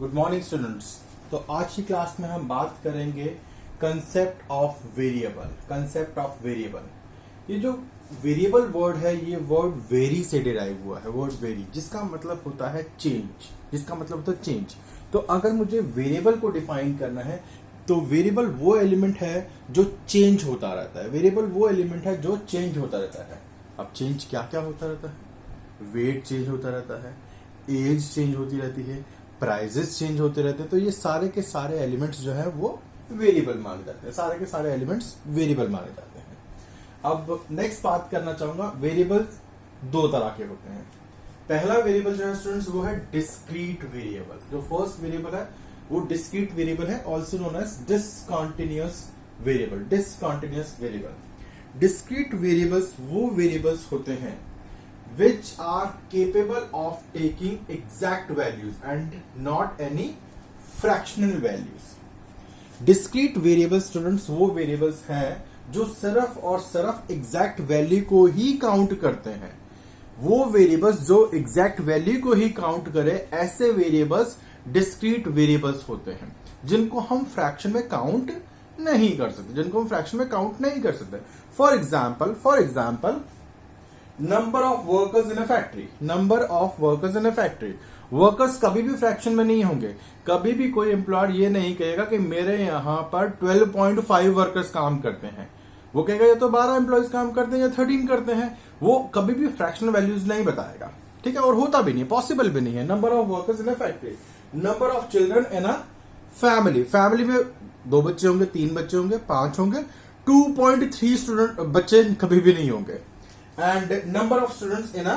Good morning students. तो आज की क्लास में हम बात करेंगे concept of variable. Concept of variable, ये जो वेरिएबल वर्ड है ये वर्ड वेरी से डिराइव हुआ है। वर्ड वेरी जिसका मतलब होता है चेंज, जिसका मतलब होता है चेंज। तो अगर मुझे वेरिएबल को डिफाइन करना है तो वेरिएबल वो एलिमेंट है जो चेंज होता रहता है। वेरिएबल वो एलिमेंट है जो चेंज होता रहता है। अब चेंज क्या क्या होता रहता है? वेट चेंज होता रहता है, एज चेंज होती रहती है, प्राइजेस चेंज होते रहते हैं। तो ये सारे के सारे एलिमेंट्स जो है वो वेरिएबल माने जाते हैं। सारे के सारे एलिमेंट्स वेरिएबल माने जाते हैं। अब नेक्स्ट बात करना चाहूंगा, वेरिएबल दो तरह के होते हैं। पहला वेरिएबल जो है स्टूडेंट्स वो है डिस्क्रीट वेरिएबल। जो फर्स्ट वेरिएबल है वो डिस्क्रीट वेरिएबल है, also known as discontinuous variable. Discontinuous variable, discrete variables वो वेरिएबल्स होते हैं which are capable of taking exact values and not any fractional values. Discrete variables students वो variables हैं जो सिर्फ और सिर्फ exact value को ही काउंट करते हैं। वो variables जो exact value को ही काउंट करे, ऐसे variables discrete variables होते हैं जिनको हम फ्रैक्शन में काउंट नहीं कर सकते, जिनको हम फ्रैक्शन में काउंट नहीं कर सकते। For example number of workers in a factory. Number of workers in a factory, workers कभी भी फ्रैक्शन में नहीं होंगे। कभी भी कोई एम्प्लॉयर ये नहीं कहेगा कि मेरे यहां पर 12.5 वर्कर्स काम करते हैं। वो कहेगा ये तो 12 एम्प्लॉयज काम करते हैं या 13 करते हैं। वो कभी भी फ्रैक्शनल वैल्यूज नहीं बताएगा, ठीक है, और होता भी नहीं, पॉसिबल भी नहीं है। Number of workers in a factory, number of children in a family. Family में 2 बच्चे होंगे, 3 बच्चे होंगे, 5 होंगे, 2.3 स्टूडेंट बच्चे कभी भी नहीं होंगे। And number of students in a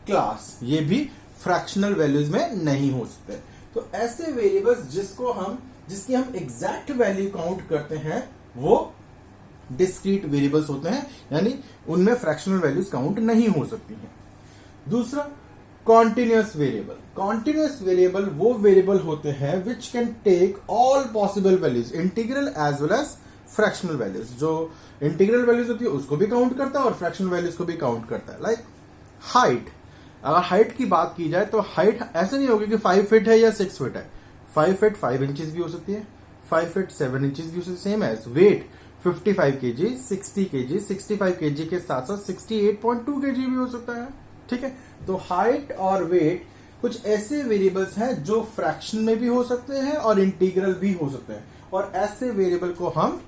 class, ये भी फ्रैक्शनल वैल्यूज में नहीं हो सकते। तो ऐसे वेरिएबल्स जिसकी हम एग्जैक्ट वैल्यू काउंट करते हैं वो डिस्क्रीट वेरिएबल्स होते हैं, यानी उनमें फ्रैक्शनल वैल्यूज काउंट नहीं हो सकती हैं। दूसरा कॉन्टिन्यूअस वेरिएबल। कॉन्टिन्यूअस वेरिएबल वो वेरिएबल होते हैं which can take all possible values, integral as well as fractional values. जो इंटीग्रल वैल्यूज होती है उसको भी काउंट करता है और फ्रैक्शनल वैल्यूज को भी काउंट करता है। लाइक हाइट, अगर हाइट की बात की जाए तो हाइट ऐसे नहीं होगी कि 5 फीट है या 6 फीट है। 5 फीट 5 इंचेस भी हो सकती है, 5 फीट 7 इंचेस भी हो सकती है। Same as weight 55 kg, 60 kg, 65 kg के साथ साथ 68.2 kg भी हो सकता है, ठीक है। तो हाइट और वेट कुछ ऐसे वेरिएबल्स हैं जो फ्रैक्शन में भी हो सकते हैं और इंटीग्रल भी हो सकते हैं, और ऐसे वेरिएबल को हम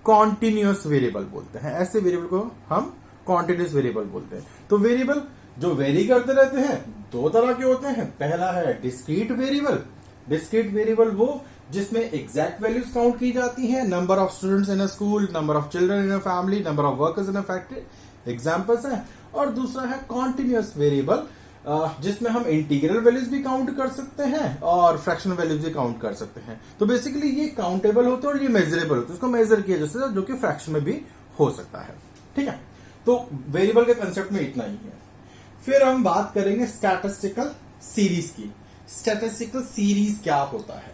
कॉन्टिन्यूअस वेरिएबल बोलते हैं। ऐसे वेरिएबल को हम कॉन्टिन्यूअस वेरिएबल बोलते हैं। तो वेरिएबल जो वेरी करते रहते हैं दो तरह के होते हैं। पहला है डिस्क्रीट वेरिएबल। डिस्क्रीट वेरिएबल वो जिसमें एग्जैक्ट वैल्यूज काउंट की जाती हैं, number of students in a school, number of children in a family, number of workers in a factory, examples हैं। और दूसरा है कॉन्टिन्यूअस वेरिएबल जिसमें हम इंटीग्रल वैल्यूज भी काउंट कर सकते हैं और फ्रैक्शनल वैल्यूज भी काउंट कर सकते हैं। तो बेसिकली ये काउंटेबल होते हैं और ये मेजरेबल होते हैं, उसको मेजर किया जा सकता है, जो कि फ्रैक्शन में भी हो सकता है, ठीक है। तो वेरिएबल के कंसेप्ट में इतना ही है। फिर हम बात करेंगे स्टैटिस्टिकल सीरीज की। स्टैटिस्टिकल सीरीज क्या होता है?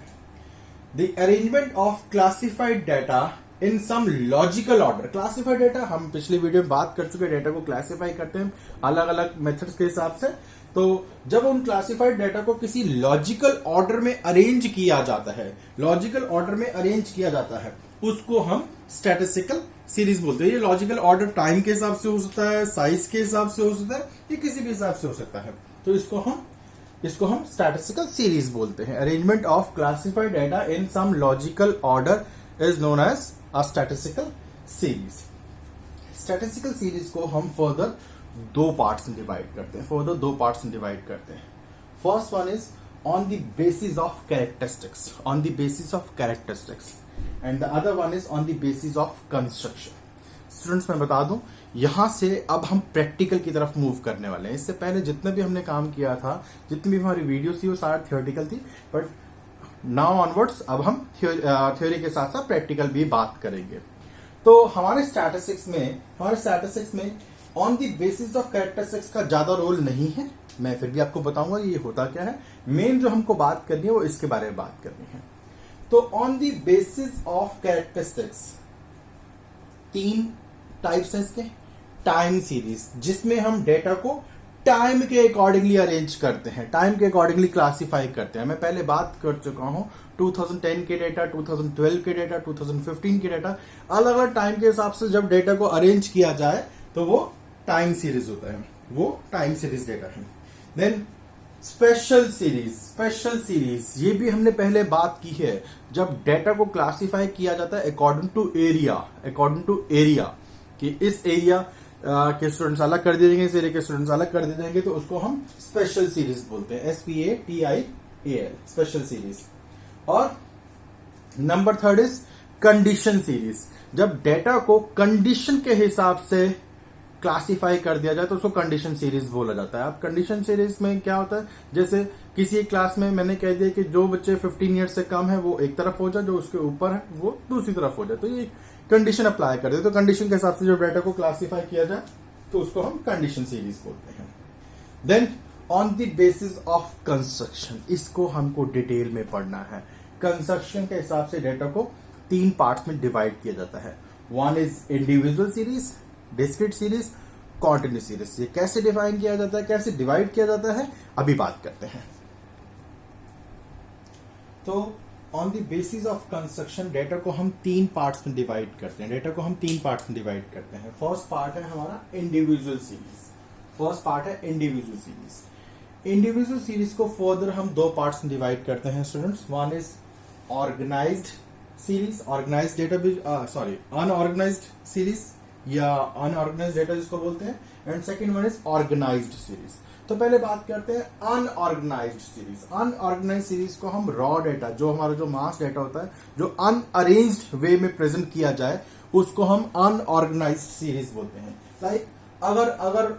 The arrangement of classified data in some logical order. Classified data हम पिछले वीडियो में बात कर चुके हैं। डाटा को क्लासिफाई करते हैं अलग अलग मेथड्स के हिसाब से। तो जब उन क्लासिफाइड डाटा को किसी लॉजिकल ऑर्डर में अरेंज किया जाता है, लॉजिकल ऑर्डर में अरेंज किया जाता है, उसको हम स्टैटिस्टिकल सीरीज बोलते हैं। ये लॉजिकल ऑर्डर टाइम के हिसाब से हो सकता है, साइज के हिसाब से हो सकता है, ये किसी भी हिसाब से हो सकता है। तो इसको हम स्टैटिस्टिकल सीरीज बोलते हैं। Arrangement of classified data in some logical order is known as a statistical series. Statistical series को हम फर्दर दो पार्ट्स में डिवाइड करते हैं। First one is on the basis of characteristics, and the other one is on the basis of construction. Students मैं बता दूं, यहां से अब हम प्रैक्टिकल की तरफ मूव करने वाले हैं। इससे पहले जितने भी हमने काम किया था, जितनी भी हमारी वीडियो थी वो सारा थियोरेटिकल थी, बट नाउ ऑनवर्ड्स अब हम थ्योरी के साथ साथ प्रैक्टिकल भी बात करेंगे। तो हमारे स्टैटिस्टिक्स में on the basis of characteristics का ज्यादा रोल नहीं है। मैं फिर भी आपको बताऊंगा ये होता क्या है। मेन जो हमको बात करनी है वो इसके बारे में बात करनी है। तो on the basis of characteristics 3 types हैं इसके। टाइम सीरीज, जिसमें हम डेटा को टाइम के अकॉर्डिंगली अरेंज करते हैं, टाइम के अकॉर्डिंगली क्लासिफाई करते हैं। मैं पहले बात कर चुका हूं 2010 के डेटा, 2012 के डेटा, 2015 के डेटा, अलग अलग टाइम के हिसाब से जब डेटा को अरेंज किया जाए तो वो टाइम सीरीज होता है, वो टाइम सीरीज डेटा है। Then spatial series, spatial series ये भी हमने पहले बात की है, जब डेटा को क्लासिफाई किया जाता है according to area, according to area, कि इस एरिया के स्टूडेंट्स अलग कर दिए जाएंगे, इस एरिया के स्टूडेंट्स अलग कर दिए जाएंगे, तो उसको हम स्पेशल सीरीज बोलते हैं, SPATIAL, स्पेशल सीरीज। और number third is condition series, जब डेटा को कंडीशन के हिसाब से क्लासिफाई कर दिया जाए तो उसको कंडीशन सीरीज बोला जाता है। अब कंडीशन सीरीज में क्या होता है, जैसे किसी एक क्लास में मैंने कह दिया कि जो बच्चे 15 ईयर्स से कम है वो एक तरफ हो जाए, जो उसके ऊपर है वो दूसरी तरफ हो जाए, तो ये कंडीशन अप्लाई कर दे। तो कंडीशन के हिसाब से जो डेटा को क्लासिफाई किया जाए तो उसको हम कंडीशन सीरीज बोलते हैं। Then on the basis of construction, इसको हमको डिटेल में पढ़ना है। कंस्ट्रक्शन के हिसाब से डेटा को 3 पार्ट्स में डिवाइड किया जाता है। One is individual series, discrete series, continuous series. ये कैसे डिफाइन किया जाता है, कैसे डिवाइड किया जाता है, अभी बात करते हैं। तो on the basis of construction data को हम 3 पार्ट्स में डिवाइड करते हैं, डेटा को हम 3 पार्ट्स में डिवाइड करते हैं। फर्स्ट पार्ट है हमारा इंडिविजुअल सीरीज, फर्स्ट पार्ट है इंडिविजुअल सीरीज। इंडिविजुअल सीरीज को फर्दर हम 2 पार्ट्स में डिवाइड करते हैं students. One is organised series, organised data भी, सॉरी अनऑर्गेनाइज्ड सीरीज या अनऑर्गेनाइज्ड डेटा जिसको बोलते हैं, and second one is organised series. तो पहले बात करते हैं अनऑर्गेनाइज्ड सीरीज। अनऑर्गेनाइज्ड सीरीज को हम रॉ डेटा, जो हमारा जो मास डेटा होता है, जो अनअरेंज्ड वे में प्रेजेंट किया जाए, उसको हम अनऑर्गेनाइज्ड सीरीज बोलते हैं। लाइक अगर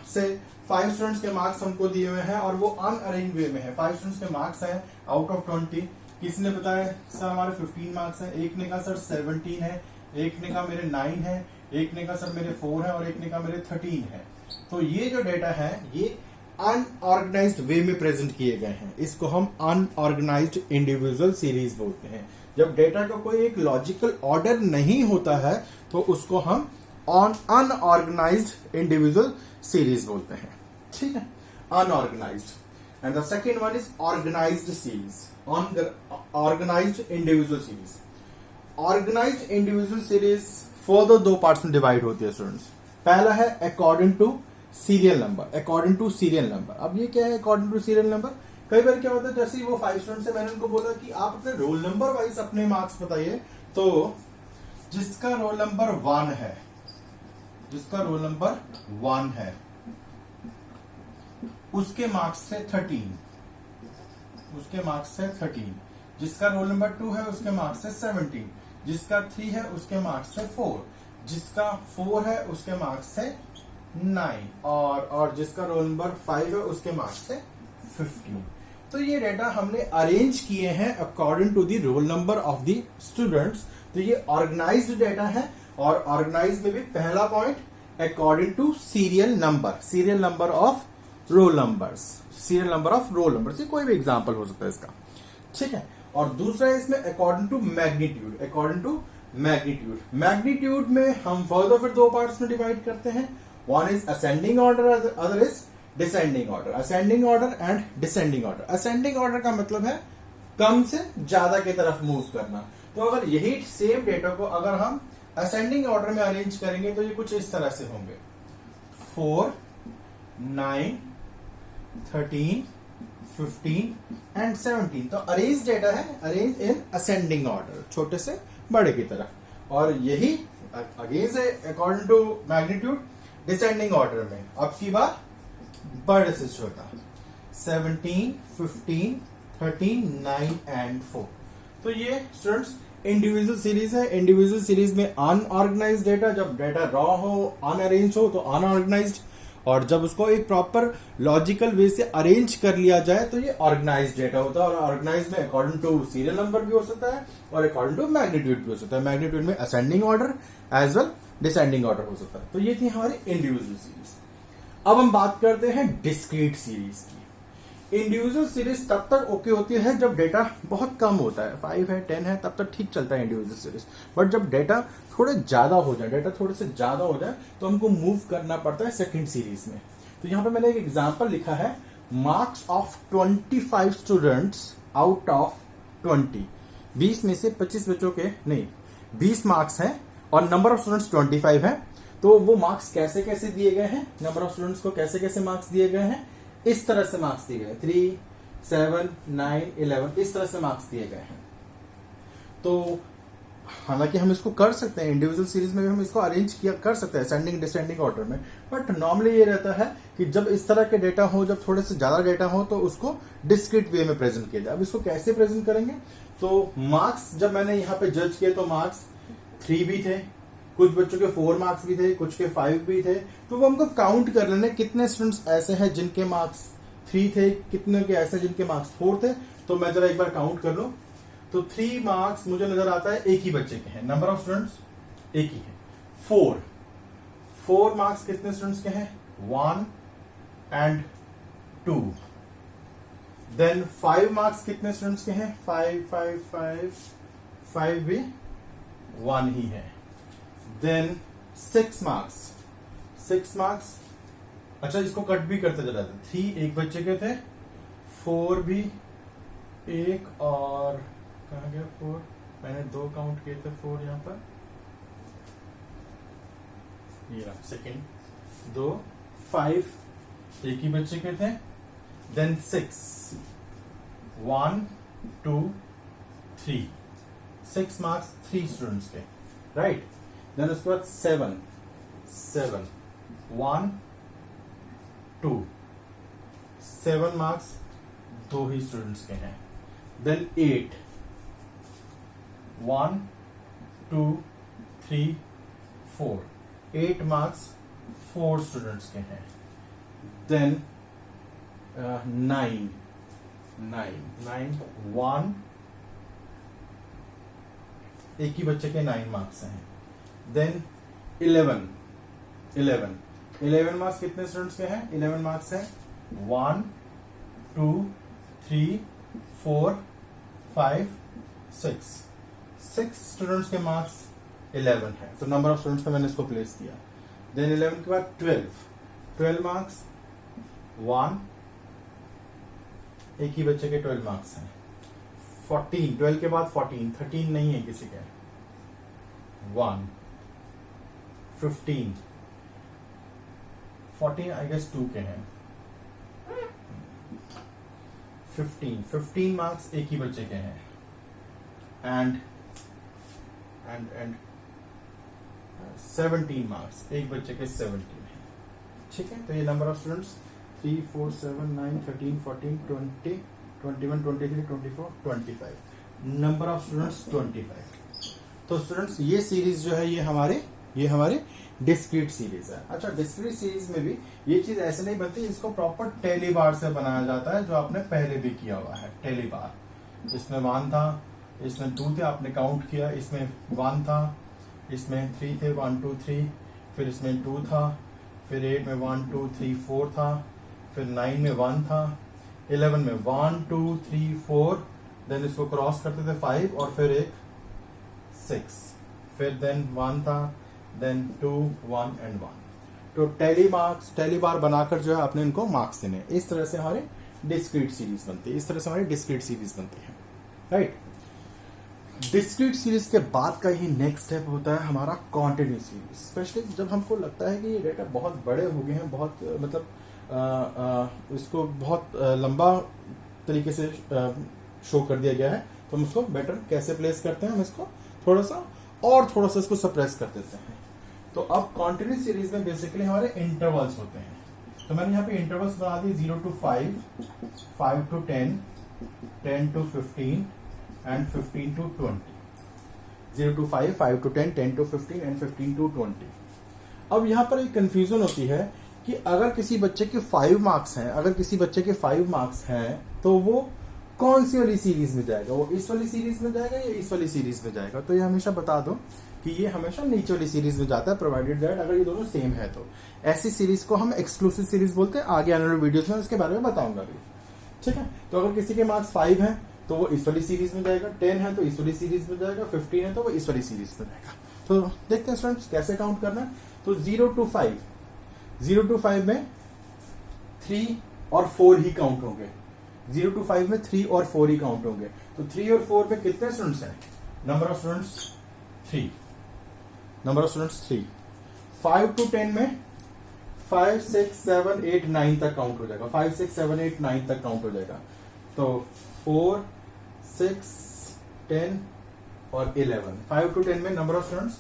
से 5 स्टूडेंट्स के मार्क्स हमको दिए हुए हैं और वो अनअरेंज वे में है, 5 स्टूडेंट्स के मार्क्स हैं आउट ऑफ 20, किसी ने बताया सर हमारे 15 मार्क्स है, एक ने कहा सर 17 है, एक ने कहा मेरे 9 है, एक ने कहा सर मेरे 4 है और एक ने कहा मेरे 13 है। तो ये जो डेटा है ये अनऑर्गेनाइज्ड वे में प्रेजेंट किए गए हैं, इसको हम अनऑर्गेनाइज्ड इंडिविजुअल सीरीज बोलते हैं। जब डेटा का कोई एक लॉजिकल ऑर्डर नहीं होता है तो उसको हम अनऑर्गेनाइज्ड इंडिविजुअल सीरीज बोलते हैं, ठीक है, unorganised. And the second one is organised series, organised individual series. Organised individual series further 2 parts में डिवाइड होती है स्टूडेंट्स। पहला है according to serial number, according to serial number. अब ये क्या है अकॉर्डिंग टू सीरियल नंबर? कई बार क्या होता है, जैसे वो 5 स्टूडेंट्स से मैंने उनको बोला कि आप अपने रोल नंबर वाइज अपने मार्क्स बताइए, तो जिसका रोल नंबर 1 है, जिसका रोल नंबर 1 है उसके मार्क्स थे 13, उसके मार्क्स थे 13। जिसका रोल नंबर 2 है उसके मार्क्स थे 17, जिसका 3 है उसके मार्क्स थे 4, जिसका 4 है उसके मार्क्स थे 9 और जिसका रोल नंबर 5 है उसके मार्क्स थे 15। तो ये डेटा हमने अरेंज किए हैं according to the roll number of the students. तो ये ऑर्गेनाइज्ड डेटा है और ऑर्गेनाइज में भी पहला point according to serial number, serial number of roll numbers, serial number of roll numbers. ये कोई भी एग्जांपल हो सकता है इसका, ठीक है। और दूसरा है इसमें according to magnitude, according to magnitude. Magnitude में हम फर्दर फिर 2 पार्ट्स में डिवाइड करते हैं। One is ascending order, other is descending order. Ascending order and descending order. Ascending order का मतलब है कम से ज्यादा की तरफ मूव करना। तो अगर यही सेम डेटा को अगर हम असेंडिंग ऑर्डर में अरेंज करेंगे तो ये कुछ इस तरह से होंगे, 4, 9, 13, 15 एंड 17। तो अरेंज डेटा है, अरेंज इन असेंडिंग ऑर्डर, छोटे से बड़े की तरफ। और यही अगेन से according to magnitude descending order में, अब की बार बड़े से छोटा, 17, 15, 13, 9 एंड 4। तो ये स्टूडेंट्स इंडिविजुअल सीरीज है। इंडिविजुअल सीरीज में अनऑर्गेनाइज्ड डेटा, जब डेटा रॉ हो, अनअरेंज हो तो अनऑर्गेनाइज्ड, और जब उसको एक प्रॉपर लॉजिकल वे से अरेंज कर लिया जाए तो ये ऑर्गेनाइज्ड डेटा होता है। और ऑर्गेनाइज में अकॉर्डिंग टू सीरियल नंबर भी हो सकता है और अकॉर्डिंग टू मैग्नीट्यूड भी हो सकता है। मैग्नीट्यूड में ascending order as well descending order हो सकता है। तो ये थी हमारी इंडिविजुअल सीरीज। अब हम बात करते हैं डिस्क्रीट सीरीज की। इंडिविजुअल सीरीज तब तक ओके होती है जब डेटा बहुत कम होता है, 5 है, 10 है, तब तक ठीक चलता है इंडिविजुअल सीरीज। बट जब डेटा थोड़े ज्यादा हो जाए, डेटा थोड़े से ज्यादा हो जाए तो हमको मूव करना पड़ता है सेकंड सीरीज में। तो यहां पे मैंने एक एग्जांपल लिखा है, marks of 25 students out of 20, 20 में से 25 बच्चों के नहीं 20 मार्क्स हैं और नंबर ऑफ स्टूडेंट्स 25 है। तो वो मार्क्स कैसे कैसे दिए गए हैं, नंबर ऑफ स्टूडेंट्स को कैसे कैसे मार्क्स दिए गए हैं, इस तरह से मार्क्स दिए गए 3, 7, 9, 11 इस तरह से मार्क्स दिए गए हैं। तो हालांकि हम इसको कर सकते हैं इंडिविजुअल सीरीज में भी, हम इसको अरेंज किया कर सकते हैं असेंडिंग डिसेंडिंग ऑर्डर में, बट नॉर्मली ये रहता है कि जब इस तरह के डेटा हो, जब थोड़े से ज्यादा डेटा हो तो उसको डिस्क्रीट वे में प्रेजेंट किया जाए। अब इसको कैसे प्रेजेंट करेंगे, तो मार्क्स जब मैंने यहाँ पे जज किया तो मार्क्स 3 भी थे, कुछ बच्चों के 4 मार्क्स भी थे, कुछ के 5 भी थे। तो वो हमको काउंट कर लेने कितने स्टूडेंट्स ऐसे हैं जिनके मार्क्स 3 थे, कितने के ऐसे जिनके मार्क्स 4 थे। तो मैं जरा एक बार काउंट कर लूं तो 3 मार्क्स मुझे नजर आता है एक ही बच्चे के हैं, नंबर ऑफ स्टूडेंट्स एक ही है। 4 मार्क्स कितने स्टूडेंट्स के हैं, 1 and 2। देन 5 मार्क्स कितने स्टूडेंट्स के हैं, 5 भी 1 ही है। देन 6 मार्क्स, अच्छा इसको कट भी करते चला जाते, 3 एक बच्चे के थे, 4 भी एक, और कहा गया 4, मैंने 2 काउंट किए थे 4 यहां पर, ये रहा सेकेंड 2, 5 एक ही बच्चे के थे। देन 6, 1, 2, 3, 6 मार्क्स 3 स्टूडेंट्स के, राइट। देन उसके बाद 7, 1, 2, 7 मार्क्स 2 ही स्टूडेंट्स के हैं। देन 8, 1, 2, 3, 4, 8 मार्क्स 4 स्टूडेंट्स के हैं। देन 9, 1 एक ही बच्चे के 9 मार्क्स हैं। देन 11 मार्क्स कितने स्टूडेंट्स के हैं, 11 मार्क्स हैं 1, 2, 3, 4, 5, 6 स्टूडेंट्स के मार्क्स 11 है। तो नंबर ऑफ स्टूडेंट्स पे मैंने इसको प्लेस किया। देन 11 के बाद 12 मार्क्स 1 एक ही बच्चे के 12 मार्क्स हैं। 14 12 के बाद 14 13 नहीं है किसी के, 1 15 14 आई गेस 2 के हैं। 15 मार्क्स एक ही बच्चे के हैं। एंड 17 मार्क्स एक बच्चे के 17 है। ठीक है, तो ये number of students 3, 4, 7, 9, 13, 14, 20, 21, 23, 24, 25 number of students 25। तो स्टूडेंट्स ये सीरीज जो है ये हमारे डिस्क्रीट सीरीज है। अच्छा, डिस्क्रीट सीरीज में भी ये चीज ऐसे नहीं बनती, इसको प्रॉपर टेली बार से बनाया जाता है, जो आपने पहले भी किया हुआ है। टेली बार इसमें 1 था, इसमें 2 थे, आपने काउंट किया, इसमें 1 था, इसमें 3 थे, 1, 2, 3, फिर इसमें 2 था, फिर 8 में 1, 2, 3, 4 था, फिर 9 में 1 था, 11 में 1, 2, 3, 4, देन इसको क्रॉस करते थे 5 और फिर एक 6, फिर देन 1 था, देन 2, 1 एंड 1। तो टेली बार बनाकर जो है आपने इनको मार्क्स देने। इस तरह से हमारी डिस्क्रीट सीरीज बनती है, राइट। डिस्क्रीट सीरीज के बाद का ही नेक्स्ट स्टेप होता है हमारा कॉन्टिन्यूस सीरीज। स्पेशली जब हमको लगता है कि ये डेटा बहुत बड़े हो गए हैं, बहुत मतलब इसको बहुत लंबा तरीके से शो कर दिया गया है, तो हम उसको बेटर कैसे प्लेस करते हैं, हम इसको थोड़ा सा इसको सप्रेस कर देते हैं। तो अब कॉन्टिन्यूस सीरीज में बेसिकली हमारे इंटरवल्स होते हैं। तो मैंने यहाँ पे इंटरवल्स बना दिए 0 to 5, 5 to 10, 10 to 15 and 15 to 20। 0 to 5, 5 to 10, 10 to 15 and 15 to 20। अब यहाँ पर एक कंफ्यूजन होती है कि अगर किसी बच्चे के 5 मार्क्स हैं तो वो कौन सी वाली सीरीज में जाएगा, वो इस वाली सीरीज में जाएगा या इस वाली सीरीज में जाएगा। तो ये हमेशा बता दो कि ये हमेशा नीचे वाली सीरीज में जाता है, प्रोवाइडेड दैट अगर ये दोनों सेम है तो। ऐसी सीरीज को हम एक्सक्लूसिव सीरीज बोलते हैं। आगे आने वाले वीडियोस में इसके बारे में बताऊंगा भी। ठीक है, तो अगर किसी के मार्क्स 5 है तो वो इस वाली सीरीज में जाएगा, 10 है तो इस वाली सीरीज में जाएगा, 15 है तो वो इस वाली सीरीज में जाएगा। तो देखते हैं स्टूडेंट्स कैसे काउंट करना है। तो 0 to 5 में 3 और 4 ही काउंट होंगे। 0 to 5 में 3 और 4 ही काउंट होंगे। तो 3 और 4 में कितने स्टूडेंट्स हैं? Number of students 3। Number of students 3। 5 to 10 में 5 6 7 8 9 तक काउंट हो जाएगा। 5 6 7 8 9 तक काउंट हो जाएगा। तो 4 6 10 और 11। 5 to 10 में नंबर ऑफ स्टूडेंट्स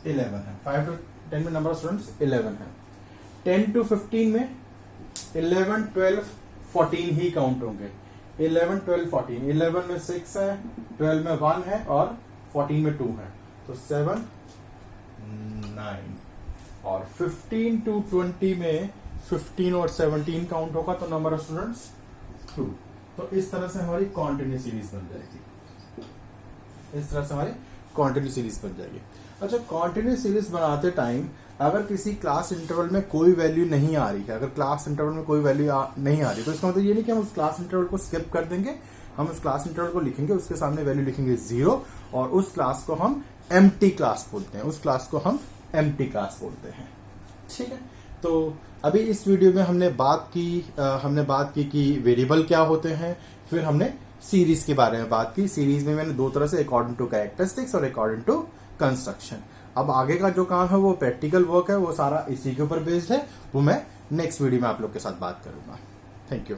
11 है। 5 to 10 में नंबर ऑफ स्टूडेंट्स 11 है। 10 to 15 में 11 12 14 ही काउंट होंगे। 11 12 14। 11 में 6 है, 12 में 1 है और 14 में 2 है। तो 7 9। और 15 to 20 में 15 और 17 काउंट होगा। तो नंबर ऑफ स्टूडेंट्स 2। तो इस तरह से हमारी कॉन्टिन्यू सीरीज बन जाएगी। इस तरह से हमारी कॉन्टिन्यू सीरीज बन जाएगी। अच्छा, कॉन्टिन्यू सीरीज बनाते टाइम अगर किसी क्लास इंटरवल में कोई वैल्यू नहीं आ रही है, अगर क्लास इंटरवल में कोई वैल्यू नहीं आ रही, तो इसका मतलब ये नहीं कि हम उस क्लास इंटरवल को स्किप कर देंगे। हम उस क्लास इंटरवल को लिखेंगे, उसके सामने वैल्यू लिखेंगे 0 और उस क्लास को हम एम्प्टी क्लास बोलते हैं। उस क्लास को हम एम्प्टी क्लास बोलते हैं। ठीक है। तो अभी इस वीडियो में हमने बात की कि वेरिएबल क्या होते हैं, फिर हमने सीरीज के बारे में बात की। सीरीज में मैंने दो तरह से, अकॉर्डिंग टू कैरेक्टरिस्टिक्स और अकॉर्डिंग टू कंस्ट्रक्शन। अब आगे का जो काम है वो प्रैक्टिकल वर्क है, वो सारा इसी के ऊपर बेस्ड है। वो मैं नेक्स्ट वीडियो में आप लोग के साथ बात करूंगा। Thank you.